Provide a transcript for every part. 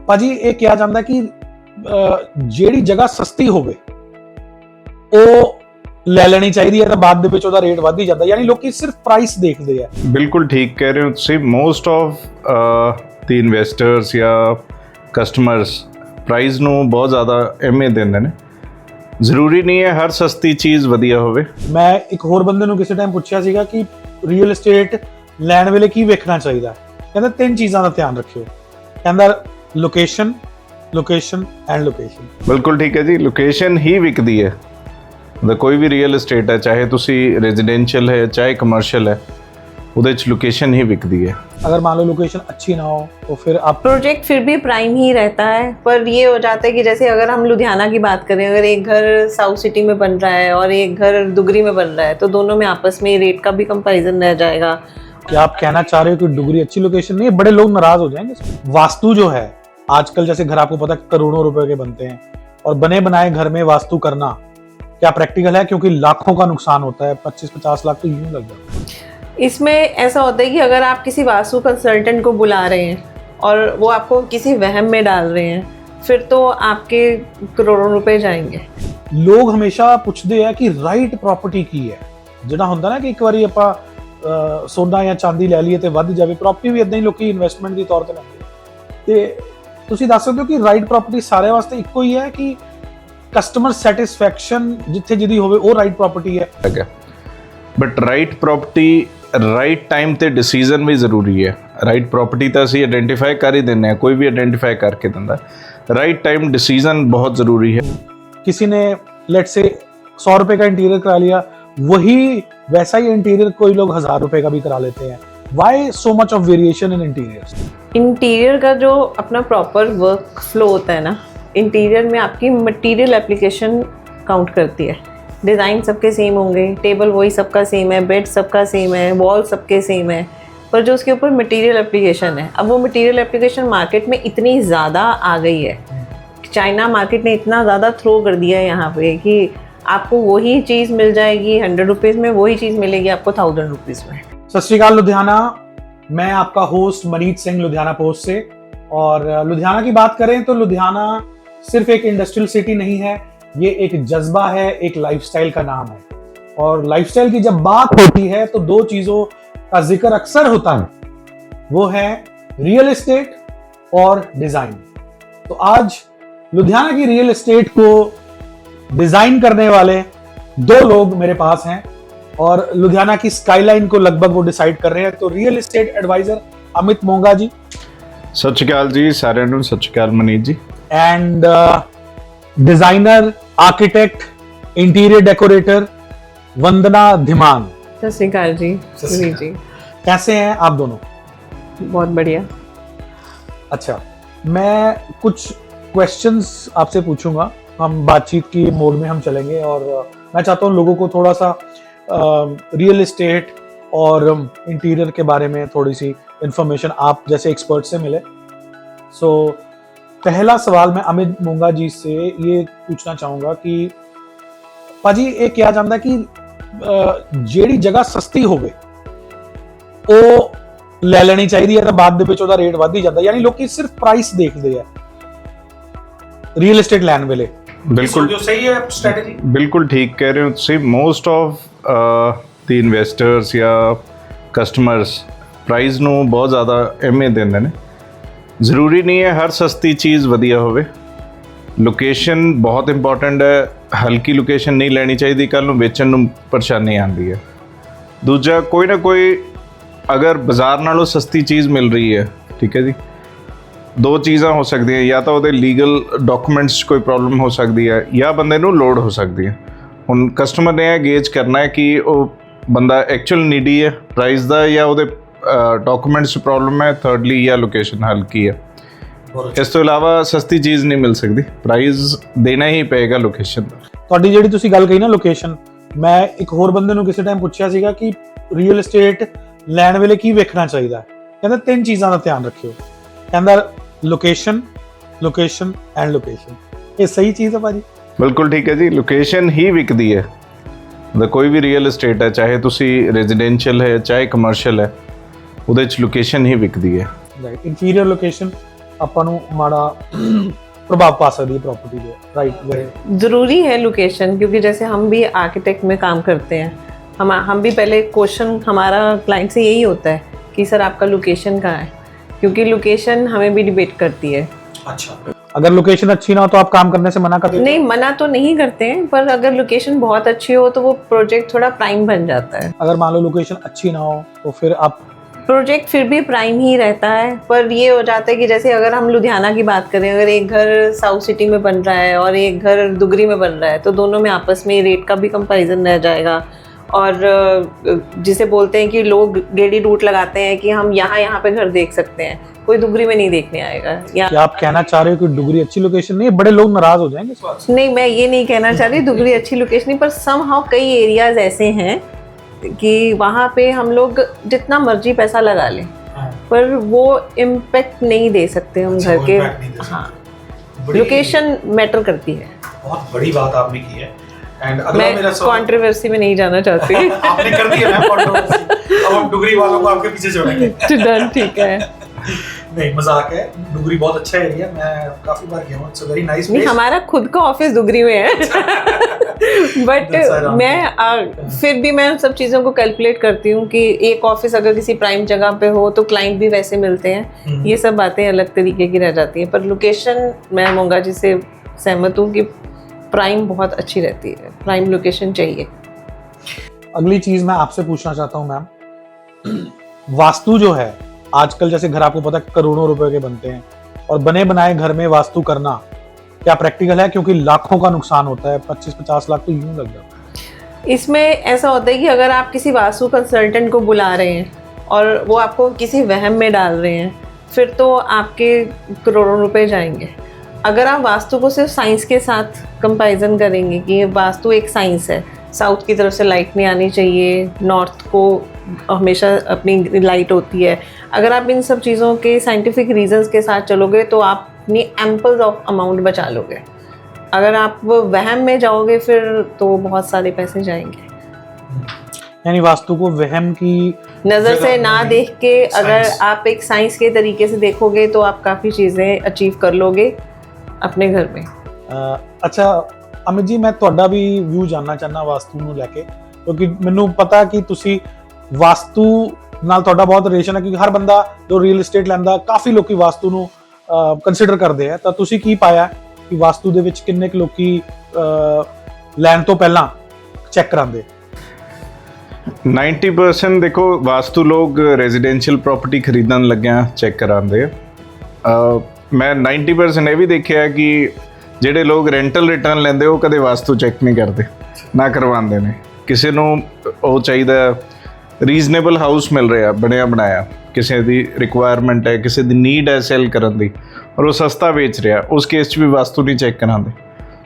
ਭਾਜੀ ਇਹ ਕਿਹਾ ਜਾਂਦਾ ਕਿ ਜਿਹੜੀ ਜਗ੍ਹਾ ਸਸਤੀ ਹੋਵੇ ਉਹ ਲੈ ਲੈਣੀ ਚਾਹੀਦੀ ਹੈ ਤਾਂ ਬਾਅਦ ਦੇ ਵਿੱਚ ਉਹਦਾ ਰੇਟ ਵੱਧ ਹੀ ਜਾਂਦਾ, ਯਾਨੀ ਲੋਕੀ ਸਿਰਫ ਪ੍ਰਾਈਸ ਦੇਖਦੇ ਆ। ਬਿਲਕੁਲ ਠੀਕ ਕਹਿ ਰਹੇ ਹੋ ਤੁਸੀਂ। ਮੋਸਟ ਆਫ ਦੀ ਇਨਵੈਸਟਰਸ ਜਾਂ ਕਸਟਮਰਸ ਪ੍ਰਾਈਸ ਨੂੰ ਬਹੁਤ ਜ਼ਿਆਦਾ ਅਹਿਮੀਅਤ ਦਿੰਦੇ ਨੇ। ਜ਼ਰੂਰੀ ਨਹੀਂ ਹੈ ਹਰ ਸਸਤੀ ਚੀਜ਼ ਵਧੀਆ ਹੋਵੇ। ਮੈਂ ਇੱਕ ਹੋਰ ਬੰਦੇ ਨੂੰ ਕਿਸੇ ਟਾਈਮ ਪੁੱਛਿਆ ਸੀਗਾ ਕਿ ਰੀਅਲ ਏਸਟੇਟ ਲੈਣ ਵੇਲੇ ਕੀ ਵੇਖਣਾ ਚਾਹੀਦਾ, ਕਹਿੰਦਾ 3 ਚੀਜ਼ਾਂ ਦਾ ਧਿਆਨ ਰੱਖਿਓ। ਕਹਿੰਦਾ ਲੋਕੇਸ਼ਨ, ਲੋਕੇਸ਼ਨ ਐਂਡ ਲੋਕੇਸ਼ਨ। ਬਿਲਕੁਲ ਠੀਕ ਹੈ ਜੀ। ਲੋਕੇਸ਼ਨ ਹੀ ਵਿਕਦੀ ਹੈ। ਕੋਈ ਵੀ ਰੀਅਲ ਏਸਟੇਟ ਹੈ, ਚਾਹੇ ਤੁਸੀਂ ਰੈਜ਼ੀਡੈਂਸ਼ੀਅਲ ਹੈ ਚਾਹੇ कमर्शियल है, ਉਹਦੇ ਚ लोकेशन ही बिकती है। अगर मान लो लोकेशन अच्छी ना हो तो फिर आप प्रोजेक्ट फिर भी प्राइम ही रहता है, पर ये हो जाता है कि जैसे अगर हम लुधियाना की बात करें, अगर एक घर साउथ सिटी में बन रहा है और एक घर दुगरी में बन रहा है तो दोनों में आपस में रेट का भी कंपैरिजन रह जाएगा। क्या आप कहना चाह रहे हो कि डुगरी अच्छी लोकेशन नहीं है? बड़े लोग नाराज हो जाएंगे। वास्तु जो है आजकल, जैसे घर आपको पता करोड़ों रुपए के बनते हैं और बने बनाए घर में वास्तु करना क्या प्रैक्टिकल है? क्योंकि लाखों का नुकसान होता है, 25-50 लाख तो यूं लग जाता है। इसमें ऐसा होता है कि अगर आप किसी वास्तु कंसल्टेंट को बुला रहे हैं और वो आपको किसी वहम में डाल रहे हैं, फिर तो आपके करोड़ों रुपए जाएंगे। लोग हमेशा पूछते हैं कि राइट प्रॉपर्टी की है, ਜਿਹੜਾ ਹੁੰਦਾ ਨਾ ਕਿ ਇੱਕ ਵਾਰੀ ਆਪਾਂ ਸੋਨਾ ਜਾਂ ਚਾਂਦੀ ਲੈ ਲਈਏ ਤੇ ਵੱਧ ਜਾਵੇ। ਪ੍ਰੋਪਰਟੀ ਵੀ ਇਦਾਂ ਹੀ ਲੋਕੀ ਇਨਵੈਸਟਮੈਂਟ ਦੇ ਤੌਰ ਤੇ ਲੈਂਦੇ। ਤੇ ਤੁਸੀਂ ਦੱਸ ਸਕਦੇ ਹੋ ਕਿ ਰਾਈਟ ਪ੍ਰੋਪਰਟੀ ਸਾਰਿਆਂ ਵਾਸਤੇ ਇੱਕੋ ਹੀ ਹੈ ਕਿ ਕਸਟਮਰ ਸੈਟੀਸਫੈਕਸ਼ਨ ਜਿੱਥੇ ਜਿਹਦੀ ਹੋਵੇ ਉਹ ਰਾਈਟ ਪ੍ਰੋਪਰਟੀ ਹੈ? But right property right time ਤੇ ਡਿਸੀਜਨ ਵੀ ਜ਼ਰੂਰੀ ਹੈ। ਰਾਈਟ ਪ੍ਰੋਪਰਟੀ ਤਾਂ ਅਸੀਂ ਆਇਡੈਂਟੀਫਾਈ ਕਰ ਹੀ ਦਿੰਦੇ ਹਾਂ, ਕੋਈ ਵੀ ਆਇਡੈਂਟੀਫਾਈ ਕਰਕੇ ਦਿੰਦਾ। ਰਾਈਟ टाइम डिसीजन बहुत ज़रूरी है। किसी ने लेट से 100 रुपए का इंटीरियर करा लिया, वही वैसा ही इंटीरियर कोई लोग 1000 रुपए का भी करा लेते हैं। Why so much of variation in interiors? Interior का जो अपना प्रॉपर वर्क फ्लो होता है ना, इंटीरियर में आपकी मटेरियल एप्लीकेशन काउंट करती है। डिज़ाइन सबके सेम होंगे, टेबल वही सबका सेम है, बेड सबका सेम है, वॉल सबके सेम है, पर जो उसके ऊपर मटेरियल एप्लीकेशन है, अब वो मटेरियल एप्लीकेशन मार्केट में इतनी ज़्यादा आ गई है, चाइना मार्केट ने इतना ज़्यादा थ्रो कर दिया है यहाँ पे कि आपको वही चीज़ मिल जाएगी 100 रुपीज़ में, वही चीज़ मिलेगी आपको 1000 रुपीज़ में। सत श्री अकाल लुधियाना, मैं आपका होस्ट मनीत सिंह लुधियाना पोस्ट से। और लुधियाना की बात करें तो लुधियाना सिर्फ एक इंडस्ट्रियल सिटी नहीं है, ये एक जज्बा है, एक लाइफस्टाइल का नाम है। और लाइफस्टाइल की जब बात होती है तो 2 चीज़ों का जिक्र अक्सर होता है, वो है रियल एस्टेट और डिज़ाइन। तो आज लुधियाना की रियल एस्टेट को डिज़ाइन करने वाले 2 लोग मेरे पास हैं और लुधियाना की स्काईलाइन को लगभग वो डिसाइड कर रहे हैं। तो real estate advisor Amit Monga ji, Sat Shri Akal ji साਰਿਆਂ ਨੂੰ। Sat Shri Akal Maneet ji. And designer, architect, interior decorator Vandana Dhiman. Sat Shri Akal जी। जी कैसे हैं आप दोनों? बहुत बढ़िया। अच्छा, मैं कुछ क्वेश्चंस आपसे पूछूंगा, हम बातचीत की मोड में हम चलेंगे और मैं चाहता हूं लोगों को थोड़ा सा रियल एस्टेट और इंटीरियर के बारे में थोड़ी सी इंफॉर्मेशन आप जैसे एक्सपर्ट से मिले। सो पहला सवाल मैं अमित मोंगा जी से ये पूछना चाहूँगा कि भाजी ये किया जाता कि ਜਿਹੜੀ ਜਗ੍ਹਾ ਸਸਤੀ ਹੋਵੇ ਉਹ ਲੈ ਲੈਣੀ ਚਾਹੀਦੀ ਹੈ ਤਾਂ ਬਾਅਦ ਦੇ ਵਿੱਚ ਉਹਦਾ ਰੇਟ ਵੱਧ ਹੀ ਜਾਂਦਾ, ਯਾਨੀ ਲੋਕੀ ਸਿਰਫ ਪ੍ਰਾਈਸ ਦੇਖਦੇ ਆ ਰੀਅਲ ਏਸਟੇਟ ਲੈਣ ਵੇਲੇ। ਬਿਲਕੁਲ ਜੋ ਸਹੀ ਹੈ ਸਟ੍ਰੈਟਜੀ। ਬਿਲਕੁਲ ਠੀਕ ਕਹਿ ਰਹੇ ਹੋ ਤੁਸੀਂ। ਮੋਸਟ ਆਫ ਦੀ ਇਨਵੈਸਟਰਸ ਜਾਂ ਕਸਟਮਰਸ ਪ੍ਰਾਈਸ ਨੂੰ ਬਹੁਤ ਜ਼ਿਆਦਾ ਅਹਿਮੀਅਤ ਦਿੰਦੇ ਨੇ। ਜ਼ਰੂਰੀ ਨਹੀਂ ਹੈ ਹਰ ਸਸਤੀ ਚੀਜ਼ ਵਧੀਆ ਹੋਵੇ। ਲੋਕੇਸ਼ਨ ਬਹੁਤ ਇੰਪੋਰਟੈਂਟ ਹੈ। ਹਲਕੀ ਲੋਕੇਸ਼ਨ ਨਹੀਂ ਲੈਣੀ ਚਾਹੀਦੀ, ਕੱਲ੍ਹ ਨੂੰ ਵੇਚਣ ਨੂੰ ਪਰੇਸ਼ਾਨੀ ਆਉਂਦੀ ਹੈ। ਦੂਜਾ, ਕੋਈ ਨਾ ਕੋਈ ਅਗਰ ਬਾਜ਼ਾਰ ਨਾਲੋਂ ਸਸਤੀ ਚੀਜ਼ ਮਿਲ ਰਹੀ ਹੈ, ਠੀਕ ਹੈ ਜੀ, 2 ਚੀਜ਼ਾਂ ਹੋ ਸਕਦੀਆਂ, ਜਾਂ ਤਾਂ ਉਹਦੇ ਲੀਗਲ ਡਾਕੂਮੈਂਟਸ 'ਚ ਕੋਈ ਪ੍ਰੋਬਲਮ ਹੋ ਸਕਦੀ ਹੈ ਜਾਂ ਬੰਦੇ ਨੂੰ ਲੋੜ ਹੋ ਸਕਦੀ ਹੈ। ਹੁਣ ਕਸਟਮਰ ਨੇ ਇਹ ਗੇਜ ਕਰਨਾ ਹੈ ਕਿ ਉਹ ਬੰਦਾ ਐਕਚੁਅਲ ਨੀਡੀ ਹੈ ਪ੍ਰਾਈਸ ਦਾ ਜਾਂ ਉਹਦੇ ਡਾਕੂਮੈਂਟਸ 'ਚ ਪ੍ਰੋਬਲਮ ਹੈ, ਥਰਡਲੀ ਜਾਂ ਲੋਕੇਸ਼ਨ ਹਲਕੀ ਹੈ। ਇਸ ਤੋਂ ਇਲਾਵਾ ਸਸਤੀ ਚੀਜ਼ ਨਹੀਂ ਮਿਲ ਸਕਦੀ, ਪ੍ਰਾਈਸ ਦੇਣਾ ਹੀ ਪਏਗਾ ਲੋਕੇਸ਼ਨ ਦਾ। ਤੁਹਾਡੀ ਜਿਹੜੀ ਤੁਸੀਂ ਗੱਲ ਕਹੀ ਨਾ ਲੋਕੇਸ਼ਨ, ਮੈਂ ਇੱਕ ਹੋਰ ਬੰਦੇ ਨੂੰ ਕਿਸੇ ਟਾਈਮ ਪੁੱਛਿਆ ਸੀਗਾ ਕਿ ਰੀਅਲ ਏਸਟੇਟ ਲੈਣ ਵੇਲੇ ਕੀ ਵੇਖਣਾ ਚਾਹੀਦਾ, ਕਹਿੰਦਾ 3 ਚੀਜ਼ਾਂ ਦਾ ਧਿਆਨ ਰੱਖਿਓ। ਕਹਿੰਦਾ ਲੋਕੇਸ਼ਨ, ਲੋਕੇਸ਼ਨ ਐਂਡ ਲੋਕੇਸ਼ਨ। ਇਹ ਸਹੀ ਚੀਜ਼ ਹੈ ਭਾਜੀ? ਬਿਲਕੁਲ ਠੀਕ ਹੈ ਜੀ। ਲੋਕੇਸ਼ਨ ਹੀ ਵਿਕਦੀ ਹੈ। ਕੋਈ ਵੀ ਰੀਅਲ ਏਸਟੇਟ ਹੈ, ਚਾਹੇ ਤੁਸੀਂ ਰੈਜ਼ੀਡੈਂਸ਼ੀਅਲ ਹੈ ਚਾਹੇ कमर्शियल है, ਉਹਦੇ 'ਚ ਲੋਕੇਸ਼ਨ ਹੀ ਵਿਕਦੀ ਹੈ। ਰਾਈਟ। ਇੰਟੀਰੀਅਰ ਲੋਕੇਸ਼ਨ ਆਪਾਂ ਨੂੰ ਮਾੜਾ प्रभाव पा सकती है प्रॉपर्टी पे, राइट? ज़रूरी है लोकेशन, क्योंकि जैसे हम भी आर्किटेक्ट में काम करते हैं, हम भी पहले क्वेश्चन हमारा क्लाइंट से यही होता है कि सर आपका लोकेशन कहाँ है, क्योंकि लोकेशन हमें भी डिबेट करती है। अच्छा, अगर लोकेशन अच्छी ना हो तो आप काम करने से मना करते हैं? नहीं, मना तो नहीं करते हैं, पर अगर लोकेशन बहुत अच्छी हो तो वो प्रोजेक्ट थोड़ा प्राइम बन जाता है। अगर मान लो लोकेशन अच्छी ना हो तो फिर आप प्रोजेक्ट फिर भी प्राइम ही रहता है, पर ये हो जाता है कि जैसे अगर हम लुधियाना की बात करें, अगर एक घर साउथ सिटी में बन रहा है और एक घर दुगरी में बन रहा है, तो दोनों में आपस में रेट का भी कंपैरिजन रह जाएगा। और जिसे बोलते हैं कि लोग गेड़ी रूट लगाते हैं कि हम यहाँ पे घर देख सकते हैं, कोई दुगरी में नहीं देखने आएगा। या क्या आप कहना चाह रहे हो कि डुगरी अच्छी लोकेशन नहीं है? बड़े लोग नाराज हो जाएंगे इस बात से। नहीं, मैं ये नहीं कहना चाह रही दुगरी अच्छी लोकेशन नहीं, पर समहाउ कई एरियाज ऐसे हैं कि वहाँ पे हम लोग जितना मर्जी पैसा लगा लें, पर वो इम्पैक्ट नहीं दे सकते हम घर के। हाँ, लोकेशन मैटर करती है। बहुत बड़ी बात आपने की है। एंड अगला मैं मेरा सवाल, कंट्रोवर्सी में नहीं जाना चाहती। आपने कर दिया ना कंट्रोवर्सी, अब हम डुगरी वालों को आपके पीछे छोड़ेंगे। डन, ठीक है। नहीं, मजाक है। डुगरी बहुत अच्छा एरिया, मैं काफी बार गया हूँ, इट्स अ वेरी नाइस नहीं, प्लेस। हमारा खुद का ऑफिस दुगरी में है। बट मैं फिर भी मैं उन सब चीज़ों को कैलकुलेट करती हूँ कि एक ऑफिस अगर किसी प्राइम जगह पे हो तो क्लाइंट भी वैसे मिलते हैं, ये सब बातें अलग तरीके की रह जाती हैं। पर लोकेशन, मैं मोंगा जी से सहमत हूँ कि प्राइम बहुत अच्छी रहती है, प्राइम लोकेशन चाहिए। अगली चीज मैं आपसे पूछना चाहता हूँ मैम, वास्तु जो है आजकल, जैसे घर आपको पता है करोड़ों रुपए के बनते हैं, और बने बनाए घर में वास्तु करना क्या प्रैक्टिकल है? क्योंकि लाखों का नुकसान होता है, 25-50 लाख तो यूं लग जाता है। इसमें ऐसा होता है कि अगर आप किसी वास्तु कंसल्टेंट को बुला रहे हैं और वो आपको किसी वहम में डाल रहे हैं, फिर तो आपके करोड़ों रुपए जाएंगे। अगर आप वास्तु को सिर्फ साइंस के साथ कंपैरिजन करेंगे कि वास्तु एक साइंस है, साउथ की तरफ से लाइट नहीं आनी चाहिए, नॉर्थ को हमेशा अपनी लाइट होती है, अगर आप इन सब चीज़ों के साइंटिफिक रीजंस के साथ चलोगे तो आप अपनी एम्पल्स ऑफ अमाउंट बचा लोगे। अगर आप वहम में जाओगे फिर तो बहुत सारे पैसे जाएंगे। यानी वास्तु को वहम की नज़र से ना देख के अगर आप एक साइंस के तरीके से देखोगे तो आप काफ़ी चीज़ें अचीव कर लोगे अपने घर में। अच्छा अमित जी, मैं ਤੁਹਾਡਾ ਵੀ व्यू जानना चाहना वास्तु ਨੂੰ ਲੈ ਕੇ, ਕਿਉਂਕਿ ਮੈਨੂੰ ਪਤਾ ਕਿ ਤੁਸੀਂ ਵਾਸਤੂ ਨਾਲ ਤੁਹਾਡਾ ਬਹੁਤ ਰਿਲੇਸ਼ਨ ਹੈ, ਕਿਉਂਕਿ ਹਰ ਬੰਦਾ ਜੋ ਰੀਅਲ ਏਸਟੇਟ ਲੈਂਦਾ, ਕਾਫੀ ਲੋਕੀ ਵਾਸਤੂ ਨੂੰ ਕੰਸੀਡਰ ਕਰਦੇ ਆ। ਤਾਂ ਤੁਸੀਂ ਕੀ ਪਾਇਆ ਕਿ ਵਾਸਤੂ ਦੇ ਵਿੱਚ ਕਿੰਨੇ ਕੁ ਲੋਕੀ ਲੈਣ ਤੋਂ ਪਹਿਲਾਂ ਚੈੱਕ ਕਰਾਉਂਦੇ? 90% देखो वास्तु लोग रेजिडेंशियल प्रॉपर्टी खरीदन लग्या चेक कराते मैं 90% ये भी देखा कि ਜਿਹੜੇ ਲੋਕ ਰੈਂਟਲ ਰਿਟਰਨ ਲੈਂਦੇ ਉਹ ਕਦੇ ਵਾਸਤੂ ਚੈੱਕ ਨਹੀਂ ਕਰਦੇ, ਨਾ ਕਰਵਾਉਂਦੇ ਨੇ। ਕਿਸੇ ਨੂੰ ਉਹ ਚਾਹੀਦਾ ਰੀਜ਼ਨੇਬਲ ਹਾਊਸ ਮਿਲ ਰਿਹਾ ਬਣਿਆ ਬਣਾਇਆ, ਕਿਸੇ ਦੀ ਰਿਕੁਆਇਰਮੈਂਟ ਹੈ, ਕਿਸੇ ਦੀ ਨੀਡ ਹੈ ਸੈਲ ਕਰਨ ਦੀ, ਔਰ ਉਹ ਸਸਤਾ ਵੇਚ ਰਿਹਾ, ਉਸ ਕੇਸ 'ਚ ਵੀ ਵਾਸਤੂ ਨਹੀਂ ਚੈੱਕ ਕਰਾਉਂਦੇ।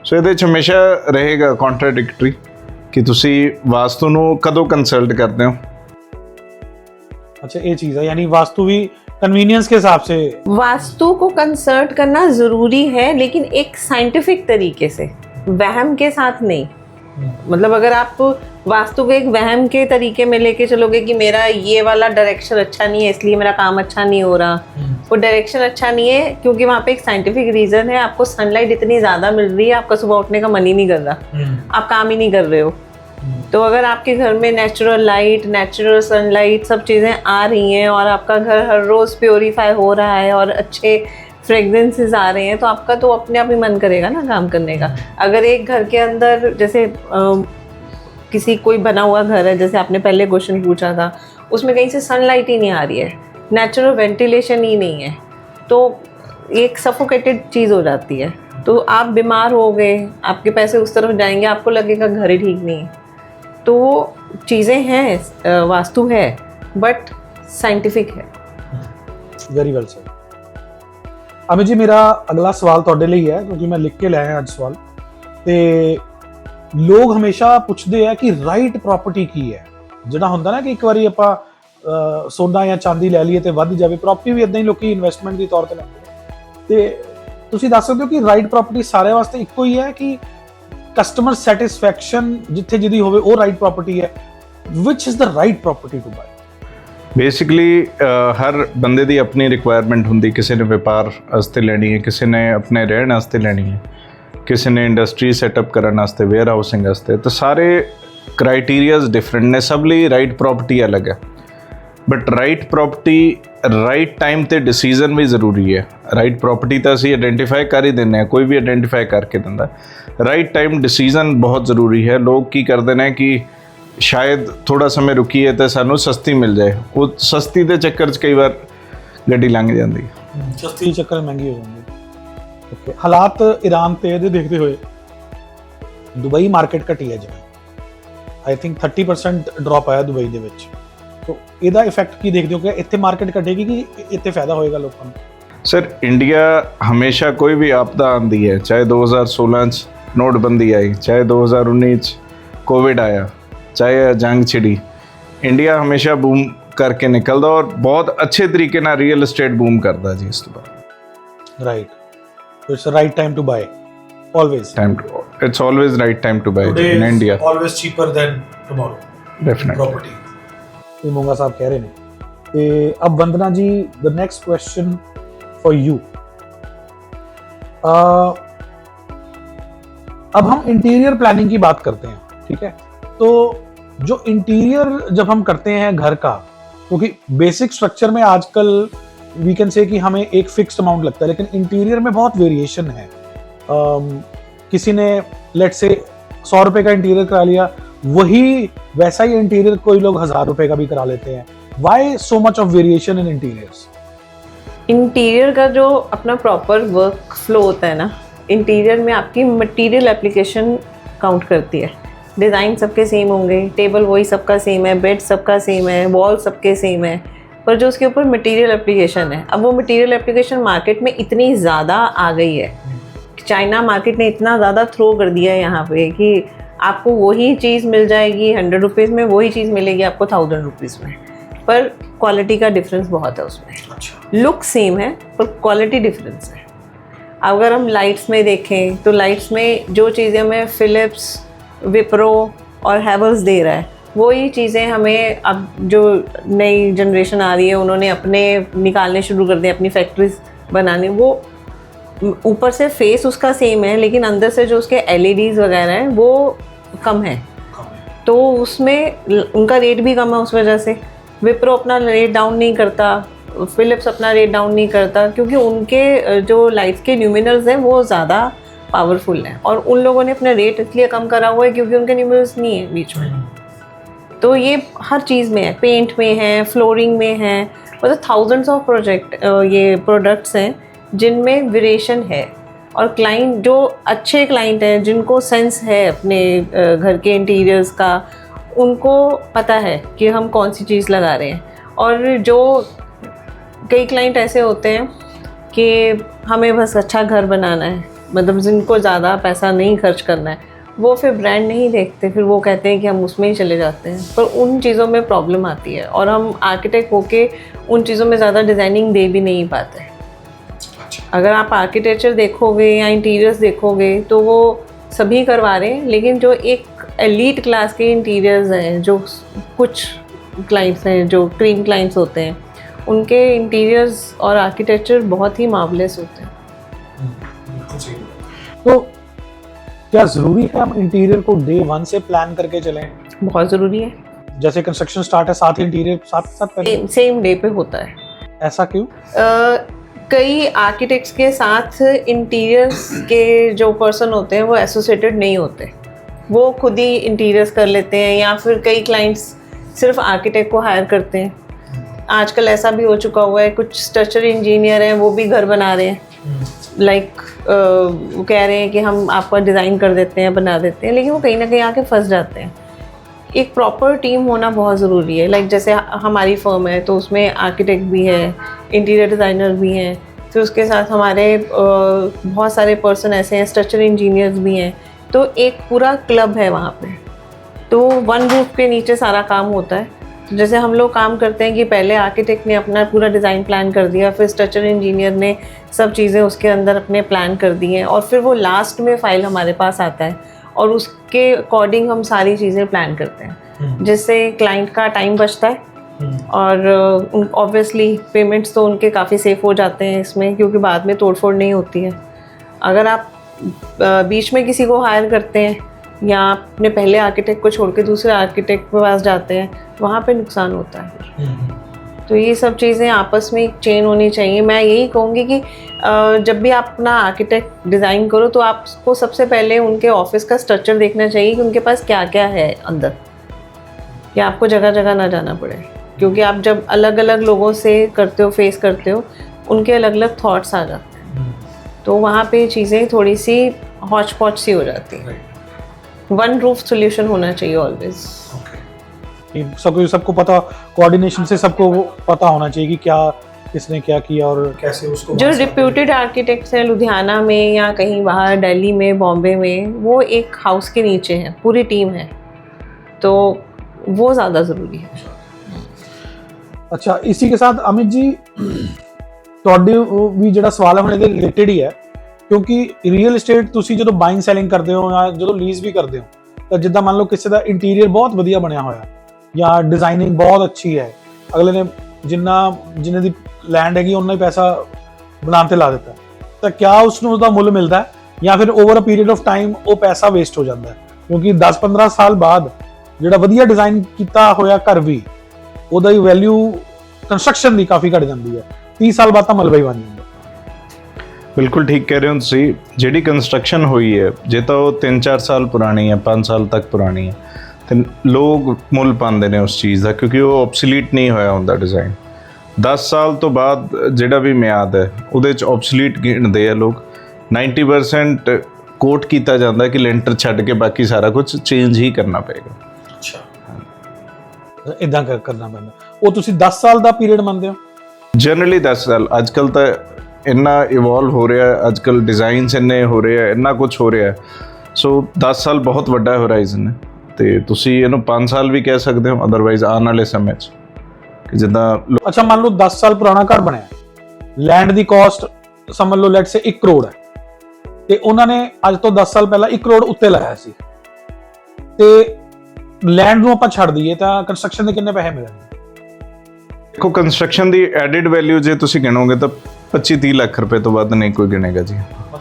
ਸੋ ਇਹਦੇ 'ਚ ਹਮੇਸ਼ਾ ਰਹੇਗਾ ਕੌਂਟਰਾਡਿਕਟਰੀ कि तुसी वास्तु ਨੂੰ कदों कंसल्ट करते हो। अच्छा ये चीज़ है, यानी वास्तु भी कन्वीनियंस के हिसाब से। वास्तु को कंसल्ट करना ज़रूरी है, लेकिन एक साइंटिफिक तरीके से, वहम के साथ नहीं। मतलब अगर आप वास्तु को एक वहम के तरीके में लेके चलोगे कि मेरा ये वाला डायरेक्शन अच्छा नहीं है इसलिए मेरा काम अच्छा नहीं हो रहा, वो डायरेक्शन अच्छा नहीं है क्योंकि वहाँ पे एक साइंटिफिक रीज़न है, आपको सनलाइट इतनी ज़्यादा मिल रही है, आपका सुबह उठने का मन ही नहीं कर रहा, आप काम ही नहीं कर रहे हो। तो अगर आपके घर में नेचुरल लाइट, नेचुरल सनलाइट सब चीज़ें आ रही हैं और आपका घर हर रोज़ प्योरीफाई हो रहा है और अच्छे फ्रेगरेंसेस आ रहे हैं, तो आपका तो अपने आप ही मन करेगा ना काम करने का। अगर एक घर के अंदर जैसे किसी कोई बना हुआ घर है, जैसे आपने पहले क्वेश्चन पूछा था, उसमें कहीं से सनलाइट ही नहीं आ रही है, नेचुरल वेंटिलेशन ही नहीं है, तो एक सफोकेटेड चीज़ हो जाती है, तो आप बीमार हो गए, आपके पैसे उस तरफ जाएंगे, आपको लगेगा घर ही ठीक नहीं है। तो चीज़ें हैं, वास्तु है बट साइंटिफिक है। Very well sir. Amit ji मेरा अगला सवाल ਤੁਹਾਡੇ ਲਈ है, क्योंकि मैं लिख के लाया ਅੱਜ सवाल, ਤੇ ਲੋਕ ਹਮੇਸ਼ਾ ਪੁੱਛਦੇ ਆ ਕਿ ਰਾਈਟ ਪ੍ਰਾਪਰਟੀ ਕੀ ਹੈ। ਜਿਹੜਾ ਹੁੰਦਾ ਨਾ ਕਿ ਇੱਕ ਵਾਰੀ ਆਪਾਂ ਸੋਨਾ ਜਾਂ ਚਾਂਦੀ ਲੈ ਲਈਏ ਤੇ ਵੱਧ ਜਾਵੇ, ਪ੍ਰਾਪਰਟੀ ਵੀ ਇਦਾਂ ਹੀ ਲੋਕੀ ਇਨਵੈਸਟਮੈਂਟ ਦੇ ਤੌਰ ਤੇ ਲੈਂਦੇ ਨੇ। ਤੇ ਤੁਸੀਂ ਦੱਸ ਸਕਦੇ ਹੋ ਕਿ ਰਾਈਟ ਪ੍ਰਾਪਰਟੀ ਸਾਰਿਆਂ ਵਾਸਤੇ ਇੱਕੋ ਹੀ ਹੈ ਕਿ ਕਸਟਮਰ ਸੈਟੀਸਫੈਕਸ਼ਨ ਜਿੱਥੇ ਜਿਹਦੀ ਹੋਵੇ ਉਹ ਰਾਈਟ ਪ੍ਰਾਪਰਟੀ ਹੈ? Which is the right property to buy? Basically ਹਰ ਬੰਦੇ ਦੀ ਆਪਣੀ ਰਿਕੁਆਇਰਮੈਂਟ ਹੁੰਦੀ, ਕਿਸੇ ਨੇ ਵਪਾਰ ਵਾਸਤੇ ਲੈਣੀ ਹੈ, ਕਿਸੇ ਨੇ ਆਪਣੇ ਰਹਿਣ ਵਾਸਤੇ ਲੈਣੀ ਹੈ, ਕਿਸੇ ਨੇ ਇੰਡਸਟਰੀ ਸੈਟਅਪ ਕਰਨ ਵਾਸਤੇ, ਵੇਅਰ ਹਾਊਸਿੰਗ ਵਾਸਤੇ। ਤਾਂ ਸਾਰੇ ਕ੍ਰਾਈਟੀਰੀਆਜ਼ ਡਿਫਰੈਂਟ ਨੇ, ਸਭ ਲਈ ਰਾਈਟ ਪ੍ਰੋਪਰਟੀ ਅਲੱਗ ਹੈ। But right property right time ਤੇ ਡਿਸੀਜਨ ਵੀ ਜ਼ਰੂਰੀ ਹੈ। ਰਾਈਟ ਪ੍ਰੋਪਰਟੀ ਤਾਂ ਅਸੀਂ ਆਇਡੈਂਟੀਫਾਈ ਕਰ ਹੀ ਦਿੰਦੇ ਹਾਂ, ਕੋਈ ਵੀ ਆਇਡੈਂਟੀਫਾਈ ਕਰਕੇ ਦਿੰਦਾ। ਰਾਈਟ ਟਾਈਮ ਡਿਸੀਜਨ ਬਹੁਤ ਜ਼ਰੂਰੀ ਹੈ। ਲੋਕ ਕੀ ਕਰਦੇ ਨੇ ਕਿ ਸ਼ਾਇਦ ਥੋੜਾ ਸਮੇਂ ਰੁਕੀਏ ਤਾਂ ਸਾਨੂੰ ਸਸਤੀ ਮਿਲ ਜਾਏ, ਉਹ ਸਸਤੀ ਦੇ ਚੱਕਰ 'ਚ ਕਈ ਵਾਰ ਗੱਡੀ ਲੰਘ ਜਾਂਦੀ ਹੈ। ਸਸਤੀ ਚੱਕਰ ਮਹਿੰਗੀ ਹੋ ਜਾਂਦੀ। ਓਕੇ, ਹਾਲਾਤ ਈਰਾਨ ਤੇ ਇਹਦੇ ਦੇਖਦੇ ਹੋਏ ਦੁਬਈ ਮਾਰਕੀਟ ਘਟੀ ਹੈ, ਜਿਵੇਂ ਆਈ ਥਿੰਕ 30% ਡ੍ਰੌਪ ਆਇਆ ਦੁਬਈ ਦੇ ਵਿੱਚ। ਤੋ ਇਹਦਾ ਇਫੈਕਟ ਕੀ ਦੇਖਦੇ ਹੋ ਕਿ ਇੱਥੇ ਮਾਰਕੀਟ ਘਟੇਗੀ ਕਿ ਇੱਥੇ ਫਾਇਦਾ ਹੋਏਗਾ ਲੋਕਾਂ ਨੂੰ? ਸਰ, ਇੰਡੀਆ ਹਮੇਸ਼ਾ ਕੋਈ ਵੀ ਆਪਦਾ ਆਉਂਦੀ ਹੈ, ਚਾਹੇ 2016 'ਚ ਨੋਟਬੰਦੀ ਆਈ, ਚਾਹੇ 2019 'ਚ ਕੋਵਿਡ ਆਇਆ, ਚਾਹੇ ਜੰਗ छिड़ी, ਇੰਡੀਆ ਹਮੇਸ਼ਾ ਬੂਮ ਕਰਕੇ ਨਿਕਲਦਾ ਔਰ ਬਹੁਤ ਅੱਛੇ ਤਰੀਕੇ ਨਾਲ ਰੀਅਲ ਏਸਟੇਟ ਬੂਮ ਕਰਦਾ ਜੀ। ਇਸ ਤੋਂ ਬਾਅਦ right, so it's right time to bye, always it's always right time to buy in India, always cheaper than tomorrow, definitely property। ये मोंगा साहब कह रहे हैं। ਤੇ अब वंदना जी, the next question for you, अब हम इंटीरियर प्लानिंग की बात करते हैं, ठीक है? तो जो इंटीरियर जब हम करते हैं घर का, क्योंकि बेसिक स्ट्रक्चर में आजकल वी कैन से कि हमें एक फिक्स्ड अमाउंट लगता है, लेकिन इंटीरियर में बहुत वेरिएशन है। किसी ने लेट से 100 रुपए का इंटीरियर करा लिया, वही वैसा ही इंटीरियर कोई लोग 1000 रुपए का भी करा लेते हैं। Why so much of variation in interiors? Interior का जो अपना प्रॉपर वर्क फ्लो होता है ना, इंटीरियर में आपकी मटेरियल एप्लीकेशन काउंट करती है। डिज़ाइन सबके सेम होंगे, टेबल वही सबका सेम है, बेड सबका सेम है, वॉल सबके सेम है, पर जो उसके ऊपर मटेरियल एप्लीकेशन है, अब वो मटेरियल एप्लीकेशन मार्केट में इतनी ज़्यादा आ गई है, चाइना मार्केट ने इतना ज़्यादा थ्रो कर दिया है यहाँ पे कि आपको वही चीज़ मिल जाएगी 100 रुपीज़ में, वही चीज़ मिलेगी आपको 1000 रुपीज़ में, पर क्वालिटी का डिफरेंस बहुत है उसमें। अच्छा। लुक सेम है पर क्वालिटी डिफरेंस है। अगर हम लाइट्स में देखें तो लाइट्स में जो चीज़ें हमें फिलिप्स, विप्रो और हैवेल्स दे रहा है, वही चीज़ें हमें अब जो नई जनरेशन आ रही है उन्होंने अपने निकालने शुरू कर दिए, अपनी फैक्ट्रीज बनाने। वो ऊपर से फेस उसका सेम है लेकिन अंदर से जो उसके LEDs वगैरह हैं वो कम है, तो उसमें उनका रेट भी कम है। उस वजह से विप्रो अपना रेट डाउन नहीं करता, फिलिप्स अपना रेट डाउन नहीं करता, क्योंकि उनके जो लाइट्स के ल्यूमिनल्स हैं वो ज़्यादा पावरफुल हैं, और उन लोगों ने अपना रेट इसलिए कम करा हुआ है क्योंकि उनके ल्यूमिनल्स नहीं है बीच में। तो ये हर चीज़ में है, पेंट में है, फ्लोरिंग में है, मतलब थाउजेंड्स ऑफ ये प्रोडक्ट्स हैं जिनमें वेरिएशन है। और क्लाइंट जो अच्छे क्लाइंट हैं, जिनको सेंस है अपने घर के इंटीरियर्स का, उनको पता है कि हम कौन सी चीज़ लगा रहे हैं। और जो कई क्लाइंट ऐसे होते हैं कि हमें बस अच्छा घर बनाना है, मतलब जिनको ज़्यादा पैसा नहीं खर्च करना है, वो फिर ब्रांड नहीं देखते, फिर वो कहते हैं कि हम उसमें ही चले जाते हैं। पर उन चीज़ों में प्रॉब्लम आती है और हम आर्किटेक्ट होके उन चीज़ों में ज़्यादा डिज़ाइनिंग दे भी नहीं पाते। अगर आप आर्किटेक्चर देखोगे या इंटीरियर्स देखोगे तो वो सभी करवा रहे हैं, लेकिन जो एक एलीट क्लास के इंटीरियर्स हैं, जो कुछ क्लाइंट्स हैं जो क्रीम क्लाइंट्स होते हैं, उनके इंटीरियर्स और आर्किटेक्चर बहुत ही मार्वलेस होते हैं। तो क्या ज़रूरी है हम इंटीरियर को डे 1 से प्लान करके चलें? बहुत ज़रूरी है। जैसे कंस्ट्रक्शन स्टार्ट है, साथ ही इंटीरियर साथ पहले सेम डे पे होता है। ऐसा क्यों? कई आर्किटेक्ट्स के साथ इंटीरियर्स के जो पर्सन होते हैं वो एसोसिएटेड नहीं होते, वो खुद ही इंटीरियर्स कर लेते हैं, या फिर कई क्लाइंट्स सिर्फ आर्किटेक्ट को हायर करते हैं। आजकल ऐसा भी हो चुका हुआ है, कुछ स्ट्रक्चर इंजीनियर हैं वो भी घर बना रहे हैं, लाइक वो कह रहे हैं कि हम आपका डिज़ाइन कर देते हैं, बना देते हैं, लेकिन वो कहीं ना कहीं आके फंस जाते हैं। एक प्रॉपर टीम होना बहुत ज़रूरी है। लाइक जैसे हमारी फर्म है तो उसमें आर्किटेक्ट भी है, इंटीरियर डिज़ाइनर भी हैं, फिर उसके साथ हमारे बहुत सारे पर्सन ऐसे हैं, स्ट्रक्चर इंजीनियर्स भी हैं, तो एक पूरा क्लब है वहाँ पे। तो वन रूफ के नीचे सारा काम होता है। तो जैसे हम लोग काम करते हैं कि पहले आर्किटेक्ट ने अपना पूरा डिज़ाइन प्लान कर दिया, फिर स्ट्रक्चर इंजीनियर ने सब चीज़ें उसके अंदर अपने प्लान कर दी हैं, और फिर वो लास्ट में फ़ाइल हमारे पास आता है और उसके अकॉर्डिंग हम सारी चीज़ें प्लान करते हैं, जिससे क्लाइंट का टाइम बचता है और ऑब्वियसली पेमेंट्स तो उनके काफ़ी सेफ हो जाते हैं इसमें, क्योंकि बाद में तोड़फोड़ नहीं होती है। अगर आप बीच में किसी को हायर करते हैं या अपने पहले आर्किटेक्ट को छोड़ के दूसरे आर्किटेक्ट के पास जाते हैं, वहाँ पे नुकसान होता है। तो ये सब चीज़ें आपस में एक चेन होनी चाहिए। मैं यही कहूँगी कि जब भी आप अपना आर्किटेक्ट डिज़ाइन करो तो आपको सबसे पहले उनके ऑफिस का स्ट्रक्चर देखना चाहिए कि उनके पास क्या क्या है अंदर, कि आपको जगह जगह ना जाना पड़े, क्योंकि आप जब अलग अलग लोगों से करते हो, फेस करते हो, उनके अलग अलग थॉट्स आ जाते हैं, तो वहाँ पे चीज़ें थोड़ी सी हौच पौच सी हो जाती हैं। वन रूफ सोल्यूशन होना चाहिए ऑलवेज। सबको पता, कोऑर्डिनेशन से सबको पता होना चाहिए कि क्या किसने क्या किया और कैसे उसको। जो रिप्यूटेड आर्किटेक्ट्स हैं लुधियाना में या कहीं बाहर दिल्ली में, बॉम्बे में, वो एक हाउस के नीचे हैं, पूरी टीम है, तो वो ज़्यादा ज़रूरी है। अच्छा, इसी के साथ अमित जी ਤੁਹਾਡੇ ਵੀ ਜਿਹੜਾ ਸਵਾਲ ਹੈ ਹੁਣ ਇਹਦੇ ਰਿਲੇਟਡ ਹੀ ਹੈ, ਕਿਉਂਕਿ ਰੀਅਲ ਏਸਟੇਟ ਤੁਸੀਂ ਜਦੋਂ ਬਾਇੰਗ ਸੈਲਿੰਗ ਕਰਦੇ ਹੋ ਜਾਂ ਜਦੋਂ ਲੀਜ਼ ਵੀ ਕਰਦੇ ਹੋ, ਤਾਂ ਜਿੱਦਾਂ ਮੰਨ ਲਓ ਕਿਸੇ ਦਾ ਇੰਟੀਰੀਅਰ ਬਹੁਤ ਵਧੀਆ ਬਣਿਆ ਹੋਇਆ ਜਾਂ ਡਿਜ਼ਾਈਨਿੰਗ ਬਹੁਤ ਅੱਛੀ ਹੈ, ਅਗਲੇ ਨੇ ਜਿੰਨੇ ਦੀ ਲੈਂਡ ਹੈਗੀ ਉਹਨਾਂ ਹੀ ਪੈਸਾ ਬਣਾਉਣ ਤੇ ਲਾ ਦਿੱਤਾ, ਤਾਂ ਕਿਆ ਉਸ ਨੂੰ ਉਹਦਾ ਮੁੱਲ ਮਿਲਦਾ ਹੈ ਜਾਂ ਫਿਰ over a period of time ਉਹ ਪੈਸਾ ਵੇਸਟ ਹੋ ਜਾਂਦਾ ਹੈ? ਕਿਉਂਕਿ 10-15 ਸਾਲ ਬਾਅਦ ਜਿਹੜਾ ਵਧੀਆ ਡਿਜ਼ਾਈਨ ਕੀਤਾ ਹੋਇਆ ਘਰ ਵੀ ਉਹਦਾ ਹੀ ਵੈਲਿਊ ਕੰਸਟਰਕਸ਼ਨ ਦੀ ਕਾਫੀ ਘਟ ਜਾਂਦੀ ਹੈ, 30 ਸਾਲ ਬਾਅਦ ਤਾਂ ਮਲਬਾ ਹੀ ਬਣ ਜਾਂਦਾ। ਬਿਲਕੁਲ ਠੀਕ ਕਹਿ ਰਹੇ ਹੋ ਤੁਸੀਂ। ਜਿਹੜੀ ਕੰਸਟਰਕਸ਼ਨ ਹੋਈ ਹੈ, ਜੇ ਤਾਂ ਉਹ 3-4 ਸਾਲ ਪੁਰਾਣੀ ਹੈ, 5 ਸਾਲ ਤੱਕ ਪੁਰਾਣੀ ਹੈ, ਤੇ ਲੋਕ ਮੁੱਲ ਪਾਉਂਦੇ ਨੇ ਉਸ ਚੀਜ਼ ਦਾ, ਕਿਉਂਕਿ ਉਹ ਆਬਸੋਲੀਟ ਨਹੀਂ ਹੋਇਆ ਹੁੰਦਾ ਡਿਜ਼ਾਈਨ। 10 ਸਾਲ ਤੋਂ ਬਾਅਦ ਜਿਹੜਾ ਵੀ ਮਿਆਦ ਹੈ ਉਹਦੇ 'ਚ ਆਬਸੋਲੀਟ ਗਿਣਦੇ ਆ ਲੋਕ। 90% ਕੋਟ ਕੀਤਾ ਜਾਂਦਾ ਕਿ ਲੈਂਟਰ ਛੱਡ ਕੇ ਬਾਕੀ ਸਾਰਾ ਕੁਝ ਚੇਂਜ ਹੀ ਕਰਨਾ ਪਏਗਾ। ਅੱਛਾ, ਇਦਾਂ ਕਰਨਾ ਪੈਂਦਾ। ਉਹ ਤੁਸੀਂ 10 ਸਾਲ ਦਾ ਪੀਰੀਅਡ ਮੰਨਦੇ ਹੋ? ਜਨਰਲੀ 10 ਸਾਲ। ਅੱਜ ਕੱਲ੍ਹ ਤਾਂ ਇੰਨਾ ਇਵੋਲਵ ਹੋ ਰਿਹਾ, ਅੱਜ ਕੱਲ੍ਹ ਡਿਜ਼ਾਈਨਸ ਇੰਨੇ ਹੋ ਰਹੇ ਆ, ਇੰਨਾ ਕੁਝ ਹੋ ਰਿਹਾ, ਸੋ 10 ਸਾਲ ਬਹੁਤ ਵੱਡਾ ਹੋਰਾਈਜ਼ਨ ਹੈ। ਤੇ ਤੁਸੀਂ ਇਹਨੂੰ 5 ਸਾਲ ਵੀ ਕਹਿ ਸਕਦੇ ਹੋ, ਅਦਰਵਾਈਜ਼ ਆਉਣ ਵਾਲੇ ਸਮੇਂ 'ਚ ਕਿ ਜਿੱਦਾਂ। ਅੱਛਾ, ਮੰਨ ਲਓ 10 ਸਾਲ ਪੁਰਾਣਾ ਘਰ ਬਣਿਆ, ਲੈਂਡ ਦੀ ਕਾਸਟ ਸਮਝ ਲਓ ਲੈਟਸ ਸੇ 1 ਕਰੋੜ ਹੈ, ਤੇ ਉਹਨਾਂ ਨੇ ਅੱਜ ਤੋਂ 10 ਸਾਲ ਪਹਿਲਾਂ 1 ਕਰੋੜ ਉੱਤੇ ਲਾਇਆ ਸੀ, ਤੇ ਲੈਂਡ ਨੂੰ ਆਪਾਂ ਛੱਡ ਦਈਏ ਤਾਂ ਕੰਸਟਰਕਸ਼ਨ ਦੇ ਕਿੰਨੇ ਪੈਸੇ ਮਿਲਣਗੇ? ਦੇਖੋ, ਕੰਸਟਰਕਸ਼ਨ ਦੀ ਐਡਿਡ ਵੈਲਿਊ ਜੇ ਤੁਸੀਂ ਗਿਣੋਗੇ ਤਾਂ 25-30 ਲੱਖ रुपए तो बाद नहीं कोई गिनेगा जी।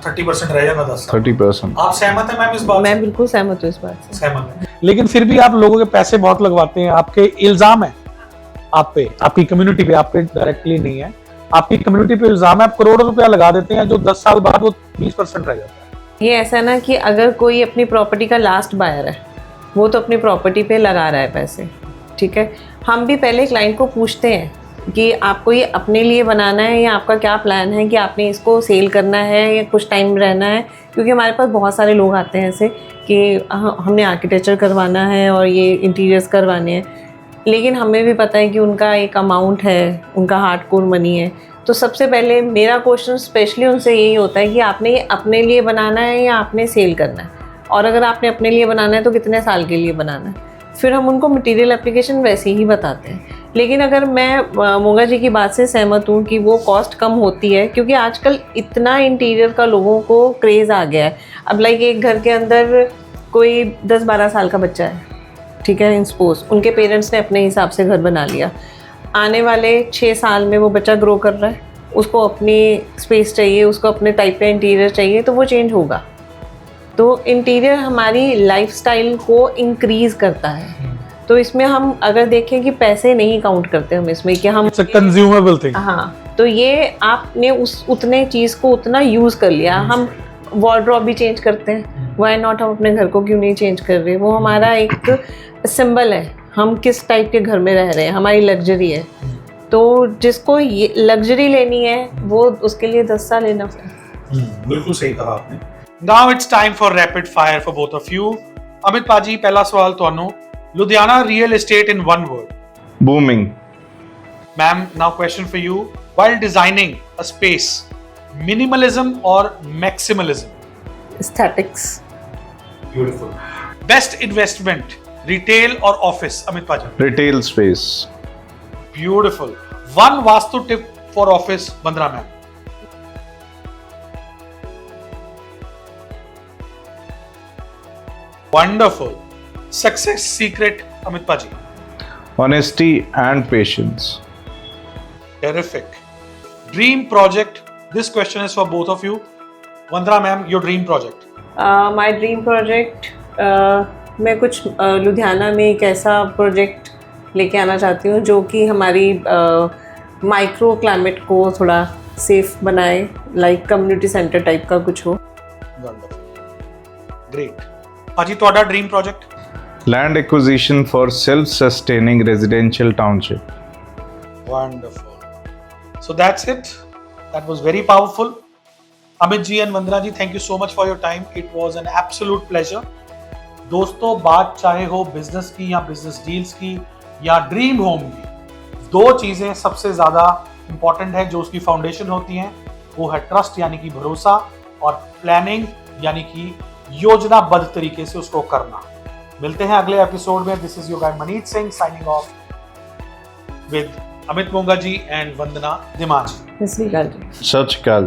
30% रह जाएगा 10 साल। 30%। आप सहमत हैं मैम इस बात? मैं बिल्कुल सहमत हूँ इस बात से। सहमत है, लेकिन फिर भी आप लोगों के पैसे बहुत लगवाते हैं, आपके इल्जाम है आप पे, आपकी कम्युनिटी पे, आप पे डायरेक्टली नहीं है, आपकी कम्युनिटी पे इल्जाम है, आप करोड़ों रुपया लगा देते हैं जो 10 साल बाद वो 20% रह जाता है। ये ऐसा ना कि अगर कोई अपनी प्रॉपर्टी का लास्ट बायर है, वो तो अपनी प्रॉपर्टी पे लगा रहा है पैसे, ठीक है। हम भी पहले क्लाइंट को पूछते हैं कि आपको ये अपने लिए बनाना है या आपका क्या प्लान है, कि आपने इसको सेल करना है या कुछ टाइम रहना है, क्योंकि हमारे पास बहुत सारे लोग आते हैं ऐसे कि हमने आर्किटेक्चर करवाना है और ये इंटीरियर्स करवाने हैं, लेकिन हमें भी पता है कि उनका एक अमाउंट है, उनका हार्डकोर मनी है। तो सबसे पहले मेरा क्वेश्चन स्पेशली उनसे यही होता है कि आपने ये अपने लिए बनाना है या आपने सेल करना है, और अगर आपने अपने लिए बनाना है तो कितने साल के लिए बनाना है। फिर हम उनको मटेरियल एप्लीकेशन वैसे ही बताते हैं। लेकिन अगर मैं मोंगा जी की बात से सहमत हूँ कि वो कॉस्ट कम होती है, क्योंकि आजकल इतना इंटीरियर का लोगों को क्रेज़ आ गया है। अब लाइक एक घर के अंदर कोई 10-12 साल का बच्चा है, ठीक है, इंसपोज उनके पेरेंट्स ने अपने हिसाब से घर बना लिया, आने वाले 6 साल में वो बच्चा ग्रो कर रहा है, उसको अपनी स्पेस चाहिए, उसको अपने टाइप का इंटीरियर चाहिए, तो वो चेंज होगा। तो इंटीरियर हमारी लाइफस्टाइल को इंक्रीज़ करता है। तो इसमें हम अगर देखें कि पैसे नहीं काउंट करते हम इसमें, कि हम कंज्यूमेबल थिंग। हाँ, तो ये आपने उतने चीज़ को उतना यूज़ कर लिया। हम वार्डरोब भी चेंज करते हैं, वाई नॉट, हम अपने घर को क्यों नहीं चेंज कर रहे? वो हमारा एक सिंबल है, हम किस टाइप के घर में रह रहे हैं, हमारी लग्जरी है। तो जिसको ये लग्जरी लेनी है वो उसके लिए 10 साल लेना है। बिल्कुल सही कहा आपने। Now it's time for rapid fire for both of you. Amit पाजी, पहला सवाल ਤੁਹਾਨੂੰ, Ludhiana real estate in one word? Booming. Ma'am, now question for you. While designing a space, minimalism or maximalism? Aesthetics. Beautiful. Best investment, retail or office? Amit Pajan. Retail space. Beautiful. One vastu tip for office, Bandra ma'am. Wonderful. Success secret, Amit Paji. honesty and patience. Terrific. Dream project. This question is for both of you. Vandana ma'am, your dream project. My dream project, मैं कुछ लुधियाना में एक ऐसा project लेके आना चाहती हूँ जो कि हमारी माइक्रो क्लाइमेट को थोड़ा सेफ बनाए, लाइक कम्युनिटी सेंटर टाइप का कुछ हो। Wonderful. Great. Paji, ਤੁਹਾਡਾ dream project? Land acquisition for self-sustaining residential township. Wonderful. So that's it. That was very powerful. Amit ji and Vandana ji, thank you so much for your time. It was an absolute pleasure. दोस्तों, बात चाहे हो business की या business deals की या dream home की, दो चीजें सबसे ज्यादा इंपॉर्टेंट है जो उसकी फाउंडेशन होती हैं, वो है ट्रस्ट यानी कि भरोसा, और प्लानिंग यानी कि योजनाबद्ध तरीके से उसको करना। मिलते हैं अगले एपिसोड में। This is your guy Maneet Singh signing off with Amit Monga ji and Vandana दिमाजी। सत श्री अकाल जी। Sat Shri Akal.